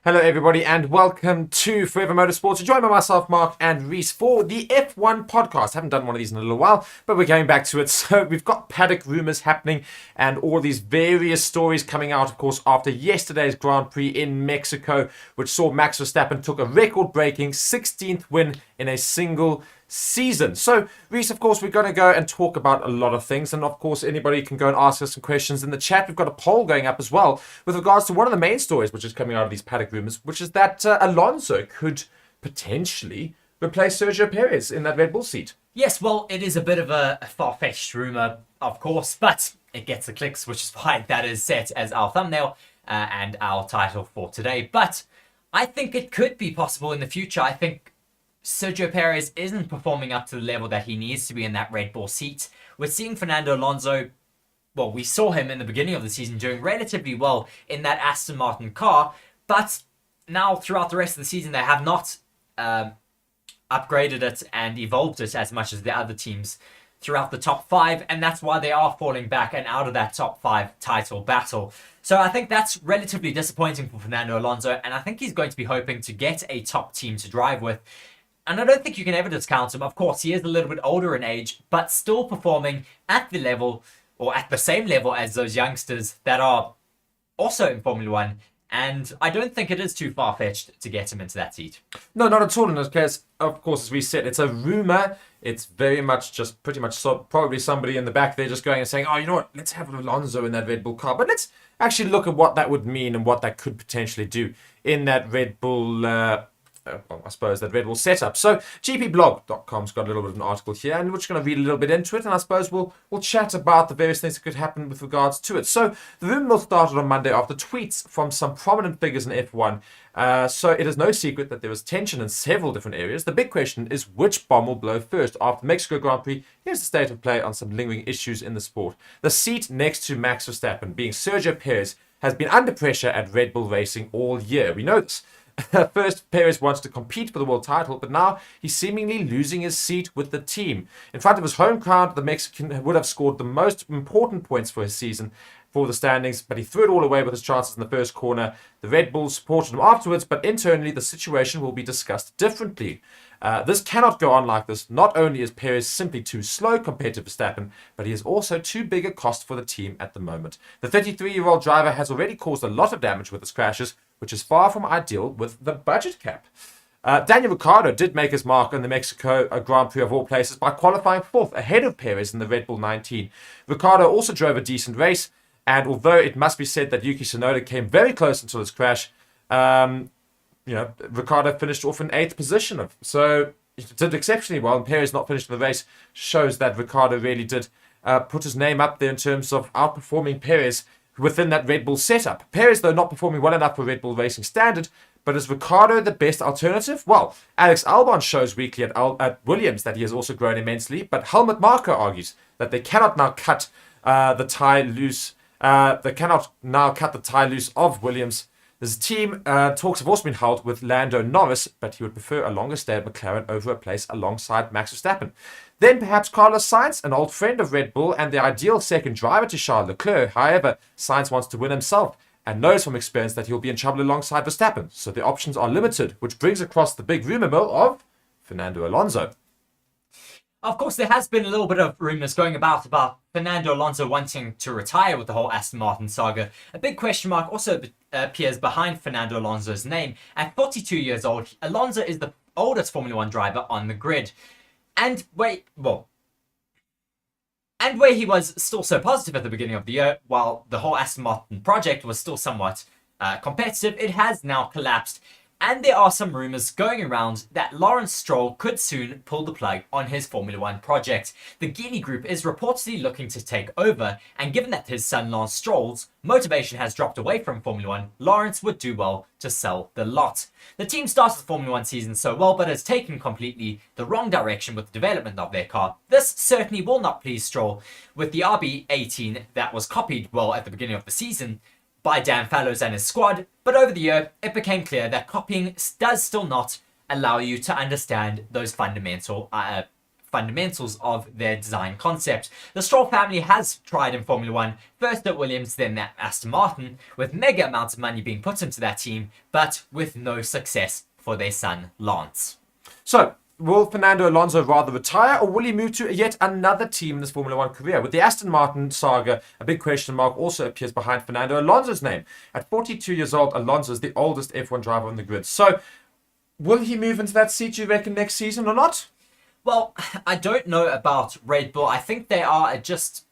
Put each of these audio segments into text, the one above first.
Hello, everybody, and welcome to Forever Motorsports. Joined by myself, Mark, and Reece for the F1 podcast. Haven't done one of these in a little while, but we're going back to it. So we've got paddock rumours happening and all these various stories coming out, of course, after yesterday's Grand Prix in Mexico, which saw Max Verstappen took a record-breaking 16th win in a single season. So, Reece, of course, we're going to go and talk about a lot of things. And, of course, anybody can go and ask us some questions in the chat. We've got a poll going up as well with regards to one of the main stories which is coming out of these paddock rumours, which is that Alonso could potentially replace Sergio Perez in that Red Bull seat. Yes, well, it is a bit of a far-fetched rumour, of course, but it gets the clicks, which is why that is set as our thumbnail and our title for today. But I think it could be possible in the future. I think Sergio Perez isn't performing up to the level that he needs to be in that Red Bull seat. We're seeing Fernando Alonso, well, we saw him in the beginning of the season doing relatively well in that Aston Martin car, but now throughout the rest of the season they have not upgraded it and evolved it as much as the other teams throughout the top five, and that's why they are falling back and out of that top five title battle. So I think that's relatively disappointing for Fernando Alonso, and I think he's going to be hoping to get a top team to drive with. And I don't think you can ever discount him. Of course, he is a little bit older in age, but still performing at the level, or at the same level as those youngsters that are also in Formula One. And I don't think it is too far-fetched to get him into that seat. No, not at all in this case. Of course, as we said, it's a rumour. It's very much just pretty much probably somebody in the back there just going and saying, oh, you know what, let's have Alonso in that Red Bull car. But let's actually look at what that would mean and what that could potentially do in that Red Bull I suppose that Red Bull setup. So gpblog.com's got a little bit of an article here, and we're just going to read a little bit into it, and I suppose we'll chat about the various things that could happen with regards to it. So the rumour mill started on Monday after tweets from some prominent figures in F1. So it is no secret that there was tension in several different areas. The big question is which bomb will blow first. After the Mexico Grand Prix, here's the state of play on some lingering issues in the sport. The seat next to Max Verstappen, being Sergio Perez, has been under pressure at Red Bull Racing all year. We know this. First, Perez wants to compete for the world title, but now he's seemingly losing his seat with the team. In front of his home crowd, the Mexican would have scored the most important points for his season for the standings, but he threw it all away with his chances in the first corner. The Red Bulls supported him afterwards, but internally the situation will be discussed differently. This cannot go on like this. Not only is Perez simply too slow compared to Verstappen, but he is also too big a cost for the team at the moment. The 33-year-old driver has already caused a lot of damage with his crashes, which is far from ideal with the budget cap. Daniel Ricciardo did make his mark in the Mexico Grand Prix of all places by qualifying fourth ahead of Perez in the Red Bull 19. Ricciardo also drove a decent race, and although it must be said that Yuki Tsunoda came very close until his crash, Ricciardo finished off in 8th position. So he did exceptionally well, and Perez not finishing the race shows that Ricciardo really did put his name up there in terms of outperforming Perez within that Red Bull setup. Perez, though, not performing well enough for Red Bull Racing standard, but is Ricciardo the best alternative? Well, Alex Albon shows weekly at Williams that he has also grown immensely, but Helmut Marko argues that they cannot now cut the tie loose. They cannot now cut the tie loose of Williams. This team talks have also been held with Lando Norris, but he would prefer a longer stay at McLaren over a place alongside Max Verstappen. Then perhaps Carlos Sainz, an old friend of Red Bull and the ideal second driver to Charles Leclerc. However, Sainz wants to win himself and knows from experience that he'll be in trouble alongside Verstappen, so the options are limited, which brings across the big rumour mill of Fernando Alonso. Of course, there has been a little bit of rumours going about Fernando Alonso wanting to retire with the whole Aston Martin saga. A big question mark also appears behind Fernando Alonso's name. At 42 years old, Alonso is the oldest Formula One driver on the grid. And where he was still so positive at the beginning of the year, while the whole Aston Martin project was still somewhat competitive, it has now collapsed. And there are some rumours going around that Lawrence Stroll could soon pull the plug on his Formula One project. The Geely Group is reportedly looking to take over, and given that his son Lance Stroll's motivation has dropped away from Formula One, Lawrence would do well to sell the lot. The team started the Formula One season so well, but has taken completely the wrong direction with the development of their car. This certainly will not please Stroll, with the RB18 that was copied well at the beginning of the season by Dan Fallows and his squad, but over the year it became clear that copying does still not allow you to understand those fundamental fundamentals of their design concept. The Stroll family has tried in Formula One, first at Williams, then at Aston Martin, with mega amounts of money being put into that team, but with no success for their son, Lance. So, will Fernando Alonso rather retire, or will he move to yet another team in this Formula One career? With the Aston Martin saga, a big question mark also appears behind Fernando Alonso's name. At 42 years old, Alonso is the oldest F1 driver on the grid. So, will he move into that seat, you reckon, next season or not? Well, I don't know about Red Bull. I think they are just...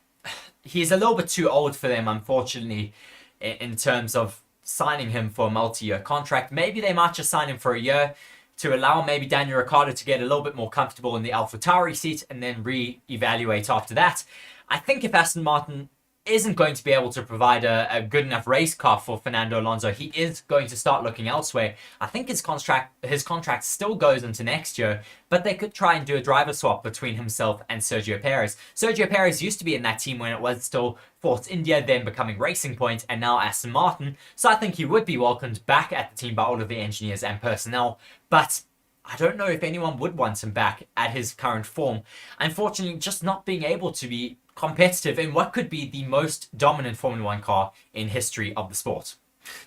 He's a little bit too old for them, unfortunately, in terms of signing him for a multi-year contract. Maybe they might just sign him for a year to allow maybe Daniel Ricciardo to get a little bit more comfortable in the AlphaTauri seat and then re-evaluate after that. I think if Aston Martin isn't going to be able to provide a good enough race car for Fernando Alonso, he is going to start looking elsewhere. I think his contract still goes into next year, but they could try and do a driver swap between himself and Sergio Perez. Sergio Perez used to be in that team when it was still Force India, then becoming Racing Point, and now Aston Martin. So I think he would be welcomed back at the team by all of the engineers and personnel, but I don't know if anyone would want him back at his current form. Unfortunately, just not being able to be competitive in what could be the most dominant Formula One car in history of the sport.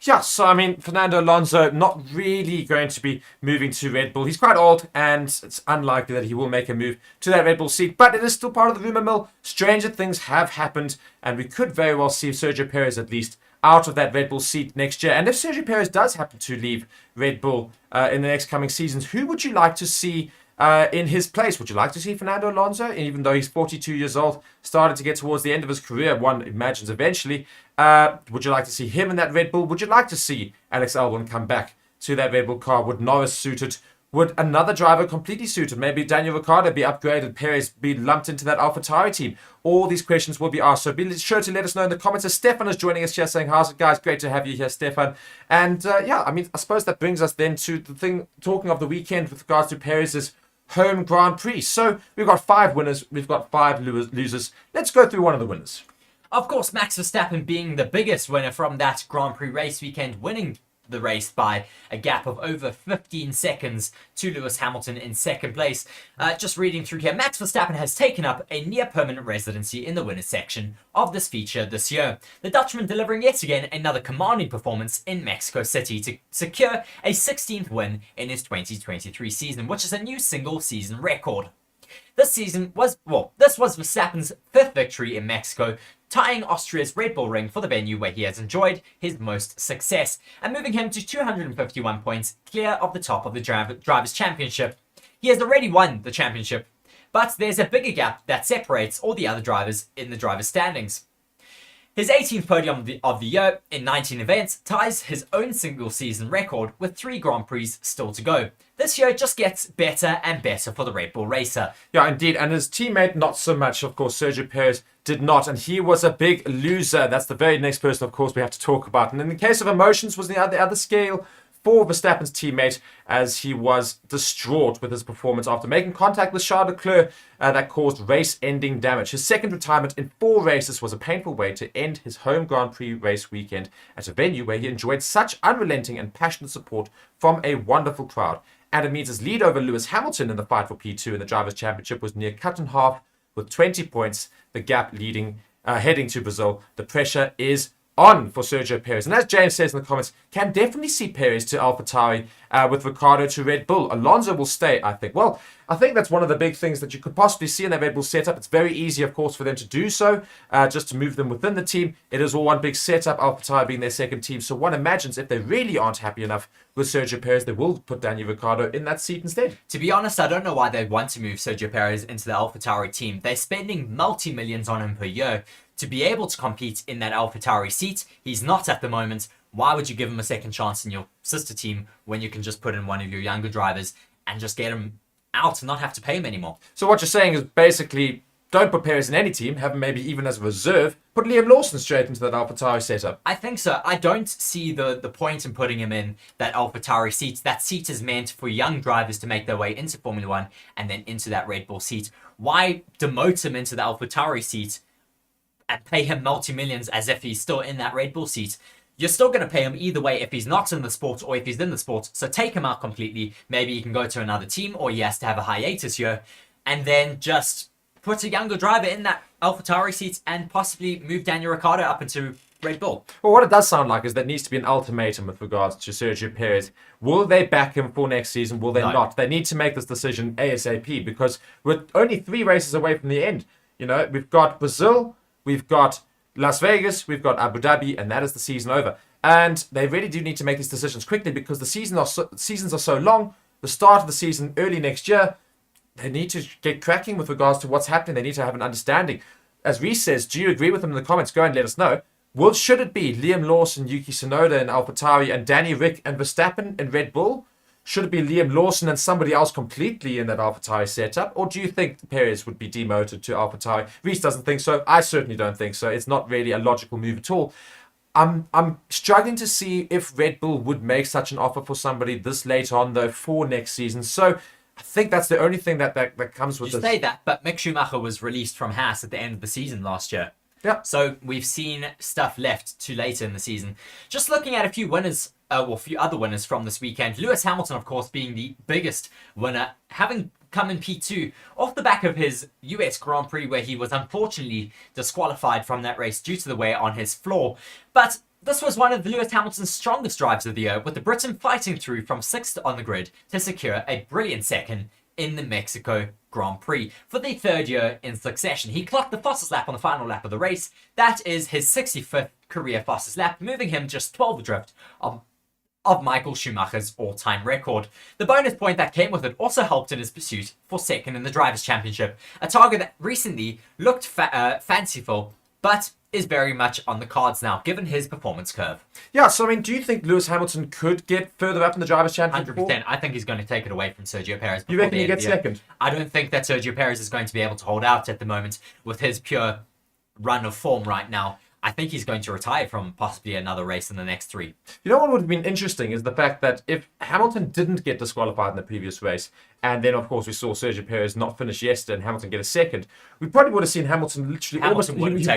Yeah, so I mean, Fernando Alonso not really going to be moving to Red Bull. He's quite old, and it's unlikely that he will make a move to that Red Bull seat, but it is still part of the rumour mill. Stranger things have happened, and we could very well see Sergio Perez at least out of that Red Bull seat next year. And if Sergio Perez does happen to leave Red Bull in the next coming seasons, who would you like to see in his place? Would you like to see Fernando Alonso, even though he's 42 years old, started to get towards the end of his career, one imagines eventually? Would you like to see him in that Red Bull? Would you like to see Alex Albon come back to that Red Bull car? Would Norris suit it? Would another driver completely suit it? Maybe Daniel Ricciardo be upgraded, Perez be lumped into that AlphaTauri team? All these questions will be asked, so be sure to let us know in the comments. As Stefan is joining us here saying, how's it guys? Great to have you here, Stefan. And yeah, I mean, I suppose that brings us then to the thing, talking of the weekend with regards to Perez's home Grand Prix. So we've got 5 winners, we've got 5 losers. Let's go through one of the winners. Of course, Max Verstappen being the biggest winner from that Grand Prix race weekend, winning the race by a gap of over 15 seconds to Lewis Hamilton in second place. Just reading through here, Max Verstappen has taken up a near-permanent residency in the winners section of this feature this year. The Dutchman delivering yet again another commanding performance in Mexico City to secure a 16th win in his 2023 season, which is a new single-season record. This was Verstappen's 5th victory in Mexico, tying Austria's Red Bull Ring for the venue where he has enjoyed his most success, and moving him to 251 points clear of the top of the Drivers' Championship. He has already won the championship, but there's a bigger gap that separates all the other drivers in the drivers' standings. His 18th podium of the year in 19 events ties his own single-season record with 3 Grand Prix still to go. This year just gets better and better for the Red Bull racer. Yeah, indeed. And his teammate, not so much. Of course, Sergio Perez did not. And he was a big loser. That's the very next person, of course, we have to talk about. And in the case of emotions was the other scale for Verstappen's teammate, as he was distraught with his performance after making contact with Charles Leclerc that caused race-ending damage. His second retirement in 4 races was a painful way to end his home Grand Prix race weekend at a venue where he enjoyed such unrelenting and passionate support from a wonderful crowd. And it means his lead over Lewis Hamilton in the fight for P2 in the Drivers' Championship was near cut in half with 20 points, the gap heading to Brazil. The pressure is on for Sergio Perez. And as James says in the comments, can definitely see Perez to AlphaTauri with Ricciardo to Red Bull. Alonso will stay, I think. Well, I think that's one of the big things that you could possibly see in that Red Bull setup. It's very easy, of course, for them to do so, just to move them within the team. It is all one big setup, AlphaTauri being their second team. So one imagines if they really aren't happy enough with Sergio Perez, they will put Daniel Ricciardo in that seat instead. To be honest, I don't know why they'd want to move Sergio Perez into the AlphaTauri team. They're spending multi-millions on him per year to be able to compete in that AlphaTauri seat. He's not at the moment. Why would you give him a second chance in your sister team when you can just put in one of your younger drivers and just get him out and not have to pay him anymore? So what you're saying is basically, don't put Perez in any team, have him maybe even as a reserve, put Liam Lawson straight into that AlphaTauri setup. I think so. I don't see the point in putting him in that AlphaTauri seat. That seat is meant for young drivers to make their way into Formula One and then into that Red Bull seat. Why demote him into the AlphaTauri seat and pay him multi-millions as if he's still in that Red Bull seat? You're still going to pay him either way if he's not in the sport or if he's in the sport. So take him out completely. Maybe he can go to another team or he has to have a hiatus here and then just put a younger driver in that AlphaTauri seat and possibly move Daniel Ricciardo up into Red Bull. Well, what it does sound like is there needs to be an ultimatum with regards to Sergio Perez. Will they back him for next season? Will they not? They need to make this decision ASAP because we're only 3 races away from the end. You know, we've got Brazil, we've got Las Vegas, we've got Abu Dhabi, and that is the season over. And they really do need to make these decisions quickly because the seasons are so long. The start of the season early next year, they need to get cracking with regards to what's happening. They need to have an understanding. As Reece says, do you agree with him in the comments? Go and let us know. Should it be Liam Lawson, Yuki Tsunoda and AlphaTauri, and Danny Rick and Verstappen in Red Bull? Should it be Liam Lawson and somebody else completely in that AlphaTauri setup? Or do you think Perez would be demoted to AlphaTauri? Reece doesn't think so. I certainly don't think so. It's not really a logical move at all. I'm struggling to see if Red Bull would make such an offer for somebody this late on, though, for next season. So I think that's the only thing that comes with this. You say that, but Mick Schumacher was released from Haas at the end of the season last year. Yeah. So we've seen stuff left to later in the season. Just looking at a few winners, a few other winners from this weekend. Lewis Hamilton, of course, being the biggest winner, having come in P2 off the back of his US Grand Prix where he was unfortunately disqualified from that race due to the wear on his floor. But this was one of Lewis Hamilton's strongest drives of the year, with the Briton fighting through from 6th on the grid to secure a brilliant second in the Mexico Grand Prix for the 3rd year in succession. He clocked the fastest lap on the final lap of the race. That is his 65th career fastest lap, moving him just 12 adrift of Michael Schumacher's all-time record. The bonus point that came with it also helped in his pursuit for second in the Drivers' Championship, a target that recently looked fanciful, but is very much on the cards now, given his performance curve. Yeah, so I mean, do you think Lewis Hamilton could get further up in the Drivers' Championship? 100%. I think he's going to take it away from Sergio Perez. You reckon he gets second? I don't think that Sergio Perez is going to be able to hold out at the moment with his pure run of form right now. I think he's going to retire from possibly another race in the next 3. You know what would have been interesting is the fact that if Hamilton didn't get disqualified in the previous race, and then of course we saw Sergio Perez not finish yesterday and Hamilton get a second, we probably would have seen Hamilton literally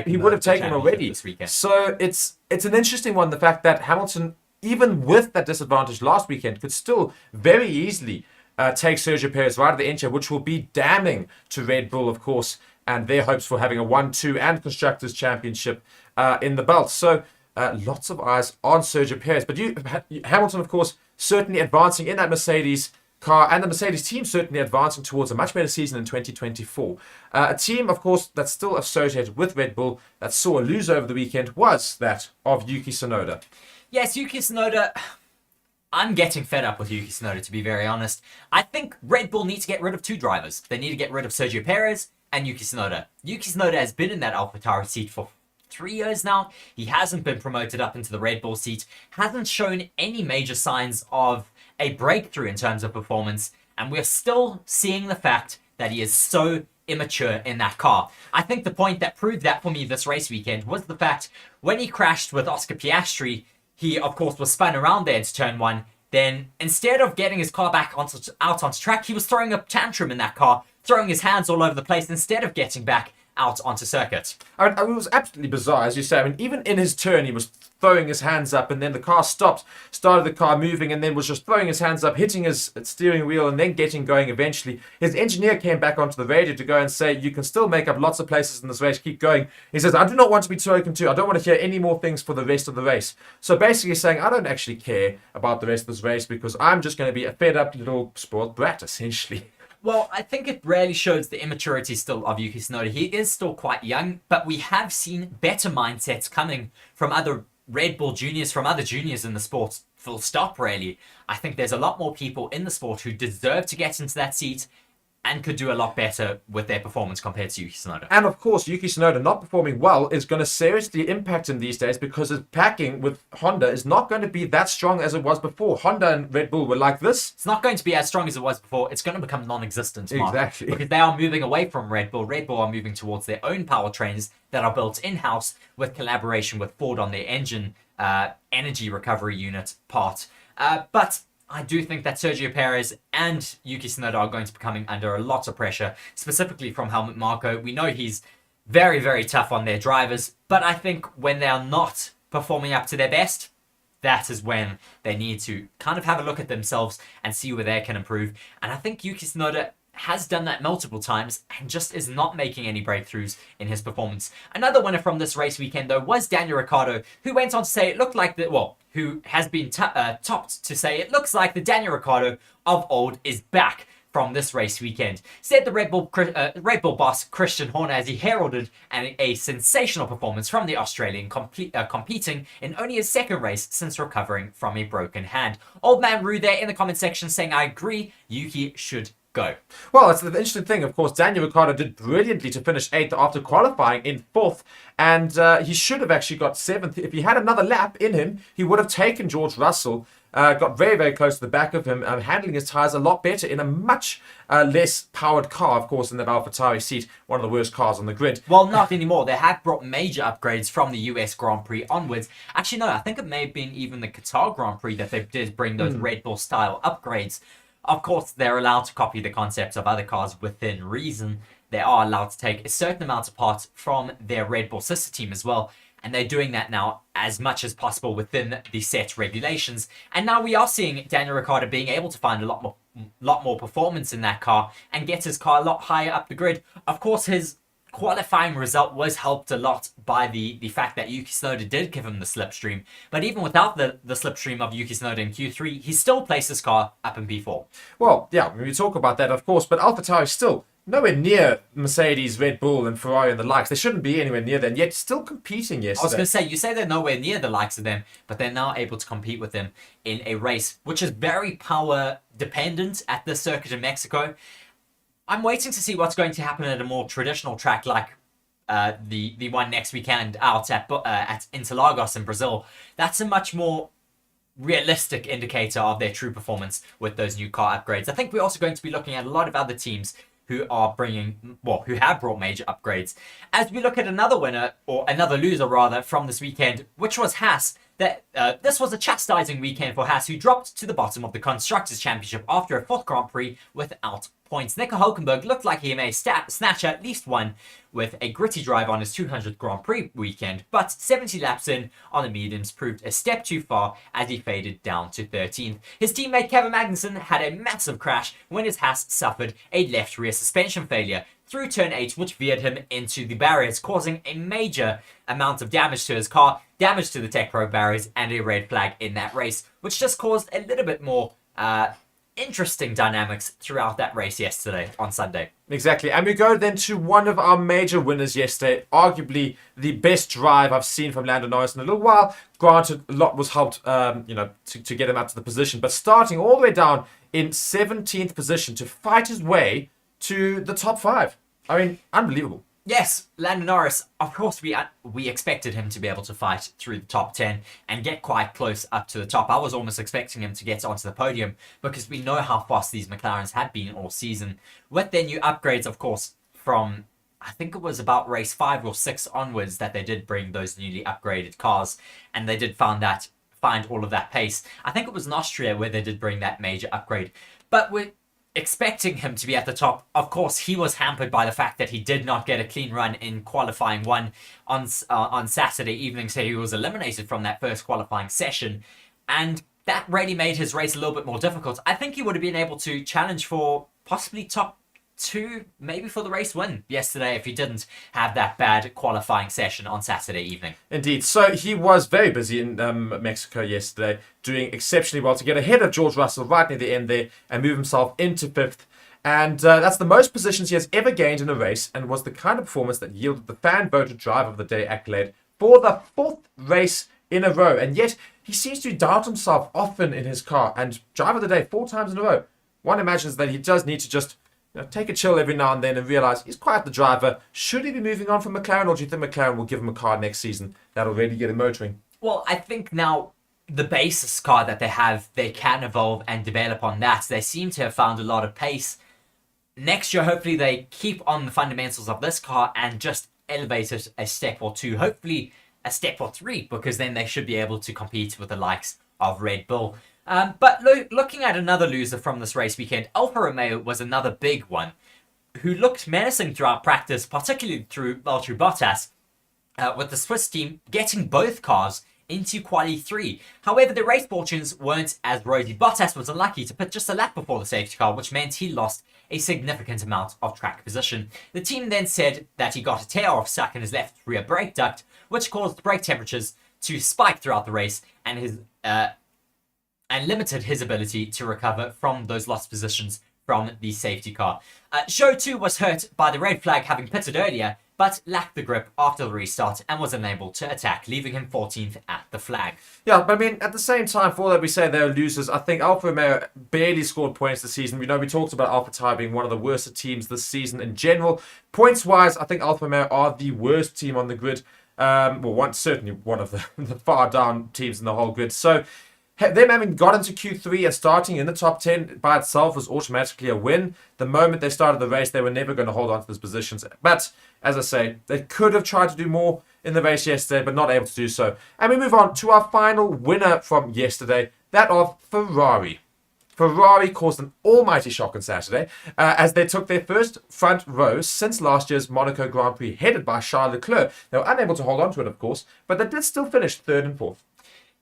he would have taken already. This weekend. So it's an interesting one, the fact that Hamilton, even with that disadvantage last weekend, could still very easily take Sergio Perez right at the end here, which will be damning to Red Bull, of course, and their hopes for having a 1-2 and Constructors' Championship in the belt. So lots of eyes on Sergio Perez. But Hamilton, of course, certainly advancing in that Mercedes car, and the Mercedes team certainly advancing towards a much better season in 2024. A team, of course, that's still associated with Red Bull that saw a lose over the weekend was that of Yuki Tsunoda. Yes, Yuki Tsunoda. I'm getting fed up with Yuki Tsunoda, to be very honest. I think Red Bull need to get rid of 2 drivers. They need to get rid of Sergio Perez and Yuki Tsunoda. Yuki Tsunoda has been in that AlphaTauri seat for 3 years now. He hasn't been promoted up into the Red Bull seat, hasn't shown any major signs of a breakthrough in terms of performance, and we're still seeing the fact that he is so immature in that car. I think the point that proved that for me this race weekend was the fact when he crashed with Oscar Piastri, he of course was spun around there into turn 1. Then instead of getting his car back out onto track, he was throwing a tantrum in that car, throwing his hands all over the place instead of getting back out onto circuit. I mean, it was absolutely bizarre, as you say. I mean, even in his turn, he was throwing his hands up, and then the car stopped, started the car moving, and then was just throwing his hands up, hitting his steering wheel, and then getting going eventually. His engineer came back onto the radio to go and say, you can still make up lots of places in this race, keep going. He says, I do not want to be spoken to. I don't want to hear any more things for the rest of the race. So basically saying, I don't actually care about the rest of this race because I'm just going to be a fed up little sport brat, essentially. Well, I think it really shows the immaturity still of Yuki Tsunoda. He is still quite young, but we have seen better mindsets coming from other Red Bull juniors, from other juniors in the sport. Full stop, really. I think there's a lot more people in the sport who deserve to get into that seat and could do a lot better with their performance compared to Yuki Tsunoda. And of course, Yuki Tsunoda not performing well is going to seriously impact him these days because his packing with Honda is not going to be that strong as it was before. Honda and Red Bull were like this. It's not going to be as strong as it was before. It's going to become non-existent, Mark, exactly. Because they are moving away from Red Bull. Red Bull are moving towards their own powertrains that are built in-house with collaboration with Ford on their engine energy recovery unit part. But I do think that Sergio Perez and Yuki Tsunoda are going to be coming under a lot of pressure, specifically from Helmut Marko. We know he's very, very tough on their drivers, but I think when they are not performing up to their best, that is when they need to kind of have a look at themselves and see where they can improve. And I think Yuki Tsunoda has done that multiple times and just is not making any breakthroughs in his performance. Another winner from this race weekend, though, was Daniel Ricciardo, who went on to say it looked like who has been topped to say it looks like the Daniel Ricciardo of old is back from this race weekend. Said the Red Bull boss Christian Horner as he heralded a sensational performance from the Australian competing in only his second race since recovering from a broken hand. Old man Rue there in the comment section saying, I agree, Yuki should go. Well, it's the interesting thing, of course. Daniel Ricciardo did brilliantly to finish 8th after qualifying in 4th, and he should have actually got 7th. If he had another lap in him, he would have taken George Russell. Got very, very close to the back of him, handling his tyres a lot better in a much less powered car, of course, in that AlphaTauri seat, one of the worst cars on the grid. Well, not anymore. They have brought major upgrades from the US Grand Prix onwards. Actually, no, I think it may have been even the Qatar Grand Prix that they did bring those Red Bull style upgrades. Of course, they're allowed to copy the concepts of other cars within reason. They are allowed to take a certain amount apart from their Red Bull sister team as well. And they're doing that now as much as possible within the set regulations. And now we are seeing Daniel Ricciardo being able to find a lot more performance in that car and get his car a lot higher up the grid. Of course, his qualifying result was helped a lot by the fact that Yuki Tsunoda did give him the slipstream. But even without the slipstream of Yuki Tsunoda in Q3, he still placed his car up in P4. Well, yeah, when we talk about that, of course, but AlphaTauri still nowhere near Mercedes, Red Bull, and Ferrari and the likes. They shouldn't be anywhere near them, yet still competing yesterday. I was going to say, you say they're nowhere near the likes of them, but they're now able to compete with them in a race, which is very power dependent at this circuit in Mexico. I'm waiting to see what's going to happen at a more traditional track like the one next weekend out at Interlagos in Brazil. That's a much more realistic indicator of their true performance with those new car upgrades. I think we're also going to be looking at a lot of other teams who have brought major upgrades. As we look at another winner, or another loser rather, from this weekend, which was Haas. This was a chastising weekend for Haas, who dropped to the bottom of the Constructors' Championship after a 4th Grand Prix without points. Nico Hülkenberg looked like he may snatch at least one with a gritty drive on his 200th Grand Prix weekend, but 70 laps in on the mediums proved a step too far as he faded down to 13th. His teammate Kevin Magnussen had a massive crash when his Haas suffered a left rear suspension failure through turn 8, which veered him into the barriers, causing a major amount of damage to his car, damage to the Tech Pro barriers, and a red flag in that race, which just caused a little bit more interesting dynamics throughout that race yesterday on Sunday. Exactly. And we go then to one of our major winners yesterday, arguably the best drive I've seen from Lando Norris in a little while. Granted, a lot was helped, to get him up to the position, but starting all the way down in 17th position to fight his way to the top 5. I mean, unbelievable. Yes, Lando Norris, of course, we expected him to be able to fight through the top 10 and get quite close up to the top. I was almost expecting him to get onto the podium because we know how fast these McLarens had been all season. With their new upgrades, of course, from, I think it was about race 5 or 6 onwards that they did bring those newly upgraded cars, and they did find all of that pace. I think it was in Austria where they did bring that major upgrade. But we're expecting him to be at the top. Of course, he was hampered by the fact that he did not get a clean run in qualifying 1 on Saturday evening, so he was eliminated from that first qualifying session, and that really made his race a little bit more difficult. I think he would have been able to challenge for possibly top 2, maybe for the race win yesterday if he didn't have that bad qualifying session on Saturday evening. Indeed. So he was very busy in Mexico yesterday, doing exceptionally well to get ahead of George Russell right near the end there and move himself into 5th. And that's the most positions he has ever gained in a race, and was the kind of performance that yielded the fan-voted Driver of the Day accolade for the 4th race in a row. And yet, he seems to doubt himself often in his car, and Driver of the Day 4 times in a row. One imagines that he does need to just take a chill every now and then and realize he's quite the driver. Should he be moving on from McLaren, or do you think McLaren will give him a car next season that'll really get him motoring? Well, I think now the basis car that they have, they can evolve and develop on that. They seem to have found a lot of pace. Next year, hopefully they keep on the fundamentals of this car and just elevate it a step or 2, hopefully a step or 3, because then they should be able to compete with the likes of Red Bull. But looking at another loser from this race weekend, Alfa Romeo was another big one, who looked menacing throughout practice, particularly through Valtteri Bottas, with the Swiss team getting both cars into quali 3. However, the race fortunes weren't as rosy. Bottas was unlucky to pit just a lap before the safety car, which meant he lost a significant amount of track position. The team then said that he got a tear-off stuck in his left rear brake duct, which caused brake temperatures to spike throughout the race and limited his ability to recover from those lost positions from the safety car. Zhou too was hurt by the red flag having pitted earlier, but lacked the grip after the restart and was unable to attack, leaving him 14th at the flag. Yeah, but I mean, at the same time, for all that we say they're losers, I think Alfa Romeo barely scored points this season. We talked about Alpha Tauri being one of the worst teams this season in general. Points-wise, I think Alfa Romeo are the worst team on the grid. Certainly one of the far down teams in the whole grid. So them having got into Q3 and starting in the top 10 by itself was automatically a win. The moment they started the race, they were never going to hold on to those positions. But, as I say, they could have tried to do more in the race yesterday, but not able to do so. And we move on to our final winner from yesterday, that of Ferrari. Ferrari caused an almighty shock on Saturday as they took their first front row since last year's Monaco Grand Prix, headed by Charles Leclerc. They were unable to hold on to it, of course, but they did still finish 3rd and 4th.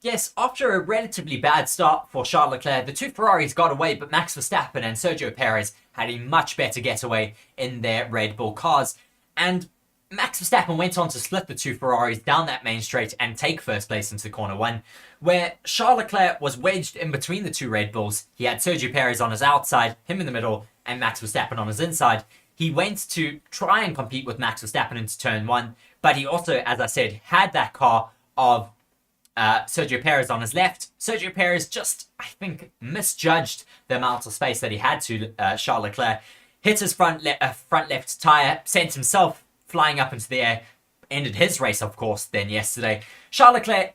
Yes, after a relatively bad start for Charles Leclerc, the two Ferraris got away, but Max Verstappen and Sergio Perez had a much better getaway in their Red Bull cars. And Max Verstappen went on to split the two Ferraris down that main straight and take first place into corner 1, where Charles Leclerc was wedged in between the two Red Bulls. He had Sergio Perez on his outside, him in the middle, and Max Verstappen on his inside. He went to try and compete with Max Verstappen into turn 1, but he also, as I said, had that car of Sergio Perez on his left. Sergio Perez just, I think, misjudged the amount of space that he had to Charles Leclerc, hit his front left tyre, sent himself flying up into the air, ended his race, of course, then yesterday. Charles Leclerc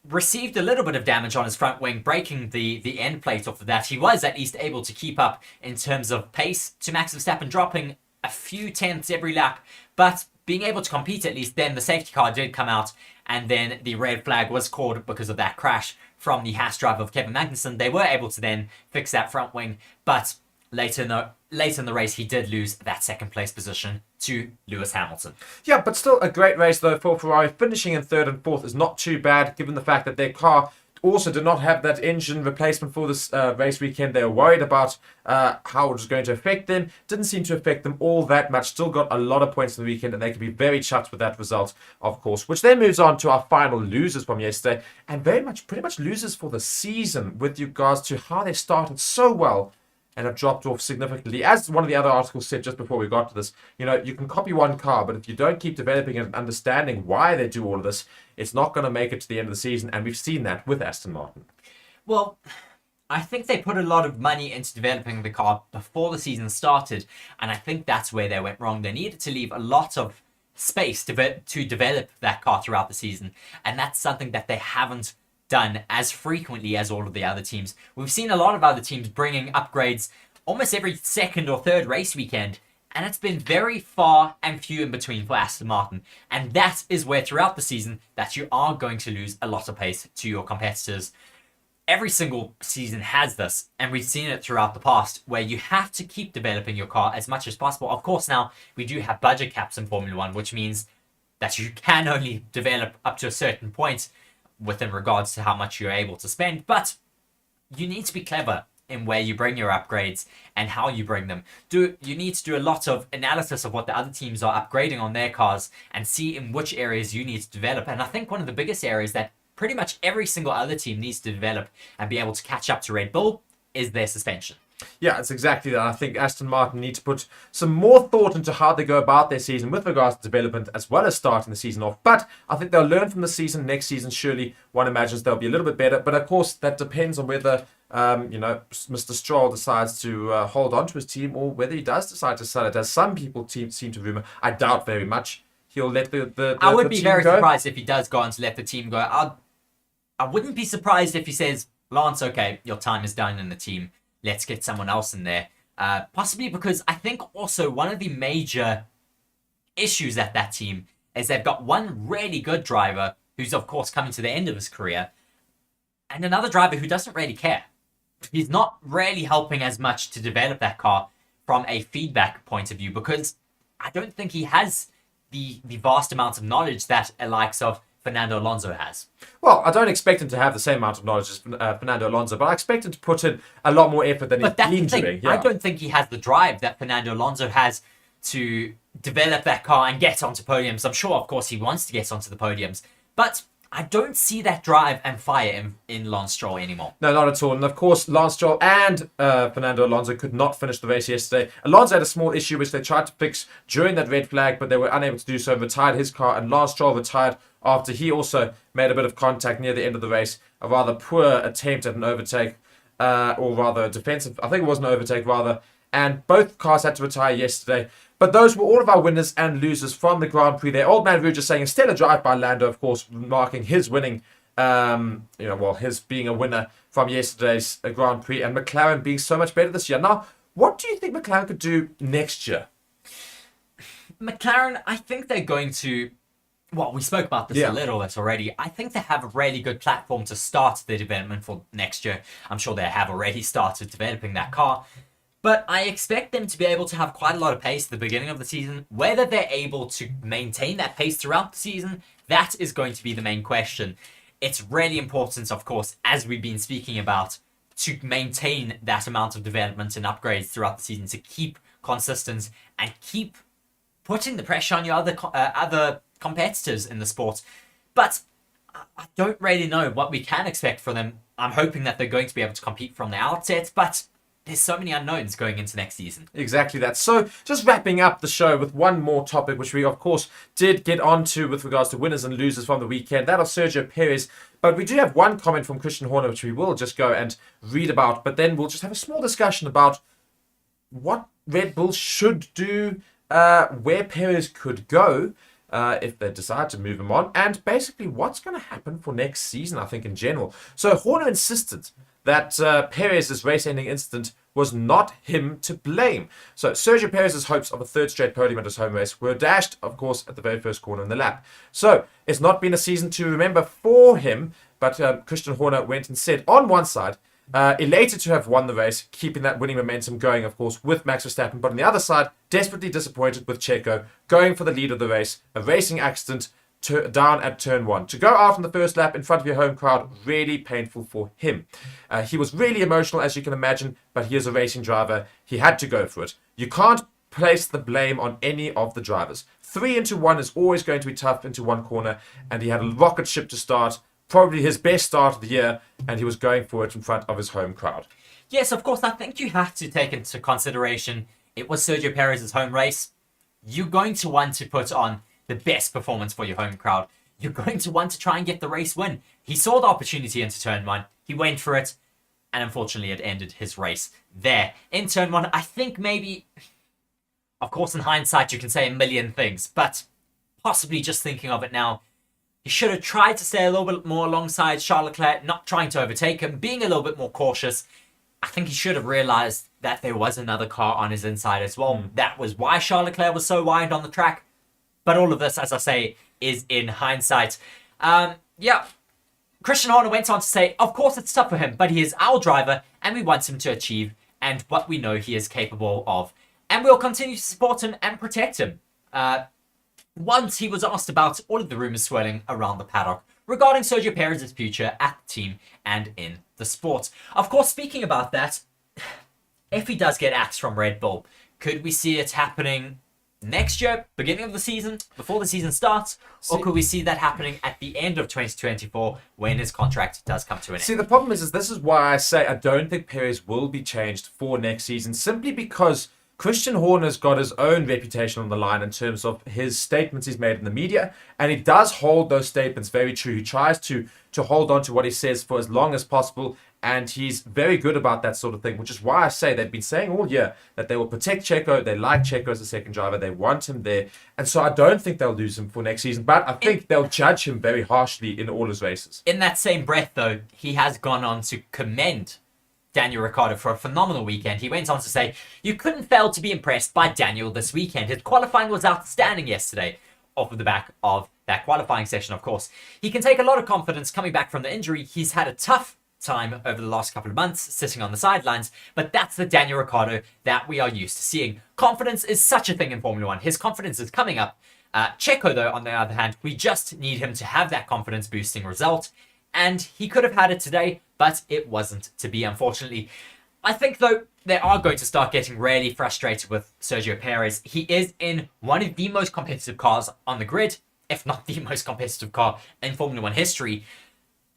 received a little bit of damage on his front wing, breaking the end plate off of that. He was at least able to keep up in terms of pace to Max Verstappen, dropping a few tenths every lap, but being able to compete at least. Then the safety car did come out, and then the red flag was called because of that crash from the Haas driver of Kevin Magnussen. They were able to then fix that front wing, but later in the race, he did lose that second place position to Lewis Hamilton. Yeah, but still a great race though for Ferrari. Finishing in 3rd and 4th is not too bad, given the fact that their car also did not have that engine replacement for this race weekend. They were worried about how it was going to affect them. Didn't seem to affect them all that much. Still got a lot of points in the weekend, and they can be very chuffed with that result, of course. Which then moves on to our final losers from yesterday, and pretty much losers for the season with regards to how they started so well and have dropped off significantly. As one of the other articles said just before we got to this, you can copy one car, but if you don't keep developing and understanding why they do all of this, it's not going to make it to the end of the season, and we've seen that with Aston Martin. Well, I think they put a lot of money into developing the car before the season started, and I think that's where they went wrong. They needed to leave a lot of space to develop that car throughout the season, and that's something that they haven't done as frequently as all of the other teams. We've seen a lot of other teams bringing upgrades almost every second or third race weekend, and it's been very far and few in between for Aston Martin. And that is where throughout the season that you are going to lose a lot of pace to your competitors. Every single season has this, and we've seen it throughout the past, where you have to keep developing your car as much as possible. Of course, now we do have budget caps in Formula 1, which means that you can only develop up to a certain point within regards to how much you're able to spend, but you need to be clever in where you bring your upgrades and how you bring them. You need to do a lot of analysis of what the other teams are upgrading on their cars and see in which areas you need to develop. And I think one of the biggest areas that pretty much every single other team needs to develop and be able to catch up to Red Bull is their suspension. Yeah, it's exactly that. I think Aston Martin need to put some more thought into how they go about their season with regards to development as well as starting the season off. But I think they'll learn from the season. Next season, surely one imagines they'll be a little bit better. But of course, that depends on whether Mr. Stroll decides to hold on to his team or whether he does decide to sell it. As some people seem to rumor, I doubt very much he'll let the I would be team very go. surprised if he does go on to let the team go. I wouldn't be surprised if he says, Lance, okay, your time is done in the team. Let's get someone else in there. Possibly because I think also one of the major issues at that team is they've got one really good driver who's, of course, coming to the end of his career, and another driver who doesn't really care. He's not really helping as much to develop that car from a feedback point of view, because I don't think he has the vast amounts of knowledge that a likes of Fernando Alonso has. Well, I don't expect him to have the same amount of knowledge as Fernando Alonso, but I expect him to put in a lot more effort than he's But that's been the thing. doing. I Yeah. don't think he has the drive that Fernando Alonso has to develop that car and get onto podiums. I'm sure, of course, he wants to get onto the podiums, but I don't see that drive and fire in Lance Stroll anymore. No, not at all. And of course, Lance Stroll and Fernando Alonso could not finish the race yesterday. Alonso had a small issue which they tried to fix during that red flag, but they were unable to do so, retired his car, and Lance Stroll retired after he also made a bit of contact near the end of the race. A rather poor attempt at an overtake, or rather defensive. I think it was an overtake, rather. And both cars had to retire yesterday. But those were all of our winners and losers from the Grand Prix there. Old Man Rouge is saying a stellar drive by Lando, of course, marking his winning, his being a winner from yesterday's Grand Prix, and McLaren being so much better this year. Now, what do you think McLaren could do next year? McLaren, I think they're going to... Well, we spoke about this a little bit already. I think they have a really good platform to start their development for next year. I'm sure they have already started developing that car. But I expect them to be able to have quite a lot of pace at the beginning of the season. Whether they're able to maintain that pace throughout the season, that is going to be the main question. It's really important, of course, as we've been speaking about, to maintain that amount of development and upgrades throughout the season, to keep consistent and keep putting the pressure on your other competitors in the sport. But I don't really know what we can expect from them. I'm hoping that they're going to be able to compete from the outset, but there's so many unknowns going into next season. Exactly that. So, just wrapping up the show with one more topic, which we, of course, did get onto with regards to winners and losers from the weekend. That of Sergio Perez. But we do have one comment from Christian Horner, which we will just go and read about. But then we'll just have a small discussion about what Red Bull should do, where Perez could go, if they decide to move him on, and basically what's going to happen for next season, I think, in general. So, Horner insisted that Perez's race-ending incident was not him to blame. So Sergio Perez's hopes of a third straight podium at his home race were dashed, of course, at the very first corner in the lap. So it's not been a season to remember for him, but Christian Horner went and said, on one side, elated to have won the race, keeping that winning momentum going, of course, with Max Verstappen, but on the other side, desperately disappointed with Checo, going for the lead of the race, a racing accident, down at turn 1. To go out on the first lap in front of your home crowd, really painful for him. He was really emotional, as you can imagine, but he is a racing driver. He had to go for it. You can't place the blame on any of the drivers. 3 into 1 is always going to be tough into one corner, and he had a rocket ship to start, probably his best start of the year, and he was going for it in front of his home crowd. Yes, of course, I think you have to take into consideration it was Sergio Perez's home race. You're going to want to put on the best performance for your home crowd. You're going to want to try and get the race win. He saw the opportunity into turn 1. He went for it, and unfortunately it ended his race there. In turn 1, I think maybe, of course, in hindsight, you can say a million things, but possibly just thinking of it now, he should have tried to stay a little bit more alongside Charles Leclerc, not trying to overtake him, being a little bit more cautious. I think he should have realized that there was another car on his inside as well. That was why Charles Leclerc was so wide on the track. But all of this, as I say, is in hindsight. Christian Horner went on to say, of course it's tough for him, but he is our driver and we want him to achieve and what we know he is capable of. And we'll continue to support him and protect him. Once he was asked about all of the rumours swirling around the paddock regarding Sergio Perez's future at the team and in the sport. Of course, speaking about that, if he does get axed from Red Bull, could we see it happening next year, beginning of the season, before the season starts, or could we see that happening at the end of 2024 when his contract does come to an end? See, the problem is this is why I say I don't think Perez will be changed for next season, simply because Christian Horner's got his own reputation on the line in terms of his statements he's made in the media, and he does hold those statements very true. He tries to hold on to what he says for as long as possible, and he's very good about that sort of thing, which is why I say they've been saying all year that they will protect Checo. They like Checo as a second driver. They want him there. And so I don't think they'll lose him for next season, but I think they'll judge him very harshly in all his races. In that same breath, though, he has gone on to commend Daniel Ricciardo for a phenomenal weekend. He went on to say, "You couldn't fail to be impressed by Daniel this weekend. His qualifying was outstanding yesterday." Off of the back of that qualifying session, of course. He can take a lot of confidence coming back from the injury. He's had a tough time over the last couple of months sitting on the sidelines, but that's the Daniel Ricciardo that we are used to seeing. Confidence is such a thing in Formula One. His confidence is coming up. Checo, though, on the other hand, we just need him to have that confidence-boosting result, and he could have had it today, but it wasn't to be, unfortunately. I think, though, they are going to start getting really frustrated with Sergio Perez. He is in one of the most competitive cars on the grid, if not the most competitive car in Formula 1 history,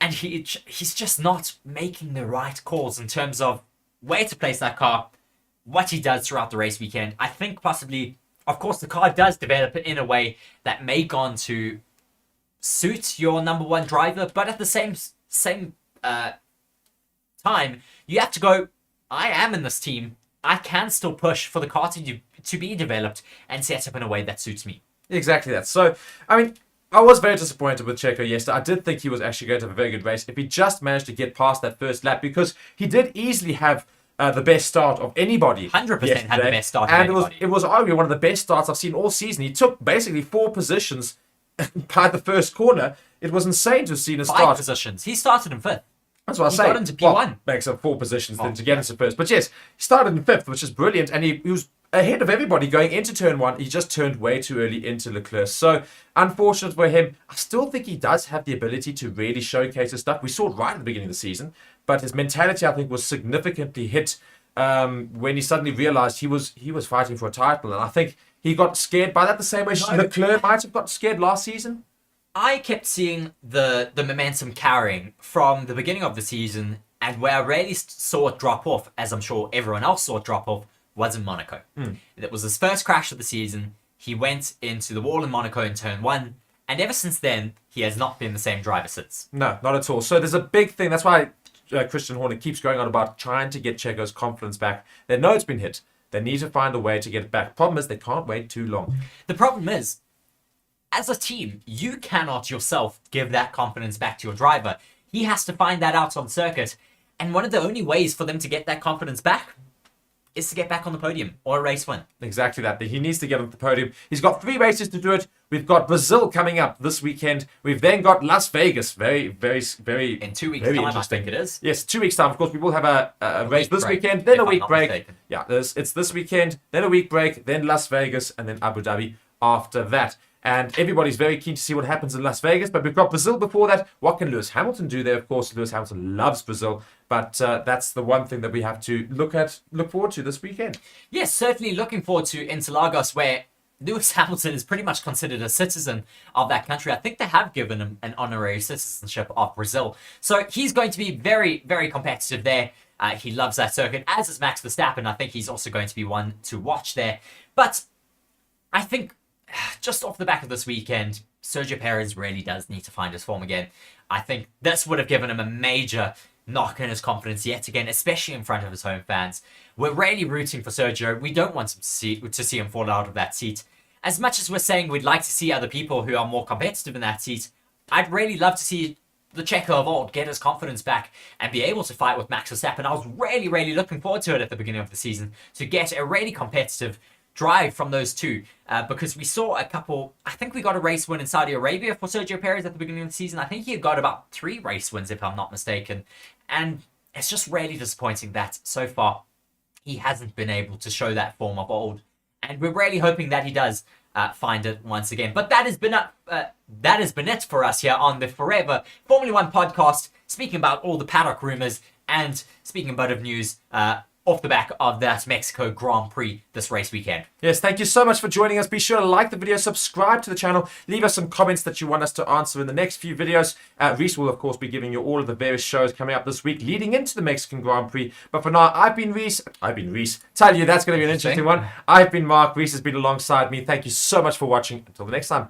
and he's just not making the right calls in terms of where to place that car, what he does throughout the race weekend. I think possibly, of course, the car does develop in a way that may go on to suit your number one driver, but at the same time, you have to go, I am in this team. I can still push for the car to be developed and set up in a way that suits me. Exactly that. So, I mean, I was very disappointed with Checo yesterday. I did think he was actually going to have a very good race if he just managed to get past that first lap, because he did easily have the best start of anybody. 100% had the best start of and anybody. it was arguably one of the best starts I've seen all season. He took basically 4 positions by the first corner. It was insane to have seen a 5 start. positions. He started in 5th. That's what I say. He got into P1. Well, makes up 4 positions then to get into first. But yes, he started in 5th, which is brilliant. And he was ahead of everybody going into turn 1. He just turned way too early into Leclerc. So, unfortunate for him. I still think he does have the ability to really showcase his stuff. We saw it right at the beginning of the season. But his mentality, I think, was significantly hit when he suddenly realized he was fighting for a title. And I think he got scared by that the same way Leclerc might have got scared last season. I kept seeing the momentum carrying from the beginning of the season, and where I really saw it drop off, as I'm sure everyone else saw it drop off, was in Monaco. It was his first crash of the season. He went into the wall in Monaco in turn 1, and ever since then, he has not been the same driver since. No, not at all. So there's a big thing. That's why Christian Horner keeps going on about trying to get Checo's confidence back. They know it's been hit. They need to find a way to get it back. Problem is, they can't wait too long. The problem is, as a team, you cannot yourself give that confidence back to your driver. He has to find that out on circuit. And one of the only ways for them to get that confidence back is to get back on the podium or a race win. Exactly that. He needs to get on the podium. He's got 3 races to do it. We've got Brazil coming up this weekend. We've then got Las Vegas. Very, very, very in 2 weeks' very time, I think it is. Yes, 2 weeks' time. Of course, we will have a race this break, weekend, then if a I'm week not break. mistaken. Yeah, it's this weekend, then a week break, then Las Vegas, and then Abu Dhabi after that. And everybody's very keen to see what happens in Las Vegas. But we've got Brazil before that. What can Lewis Hamilton do there? Of course, Lewis Hamilton loves Brazil. But that's the one thing that we have to look forward to this weekend. Yes, certainly looking forward to Interlagos, where Lewis Hamilton is pretty much considered a citizen of that country. I think they have given him an honorary citizenship of Brazil. So he's going to be very, very competitive there. He loves that circuit, as is Max Verstappen. I think he's also going to be one to watch there. But I think just off the back of this weekend, Sergio Perez really does need to find his form again. I think this would have given him a major knock in his confidence yet again, especially in front of his home fans. We're really rooting for Sergio. We don't want him to see him fall out of that seat. As much as we're saying we'd like to see other people who are more competitive in that seat, I'd really love to see the Checo of old get his confidence back and be able to fight with Max Verstappen. I was really, really looking forward to it at the beginning of the season, to get a really competitive drive from those two, because we saw a couple. I think we got a race win in Saudi Arabia for Sergio Perez at the beginning of the season. I think he had got about 3 race wins, if I'm not mistaken, and it's just really disappointing that so far he hasn't been able to show that form of old, and we're really hoping that he does find it once again. But that has been it for us here on the Forever Formula 1 podcast, speaking about all the paddock rumours and speaking about of news off the back of that Mexico Grand Prix this race weekend. Yes, thank you so much for joining us. Be sure to like the video, subscribe to the channel, leave us some comments that you want us to answer in the next few videos. Reece will, of course, be giving you all of the various shows coming up this week leading into the Mexican Grand Prix. But for now, I've been Reece. Tell you, that's going to be an interesting one. I've been Mark. Reece has been alongside me. Thank you so much for watching. Until the next time.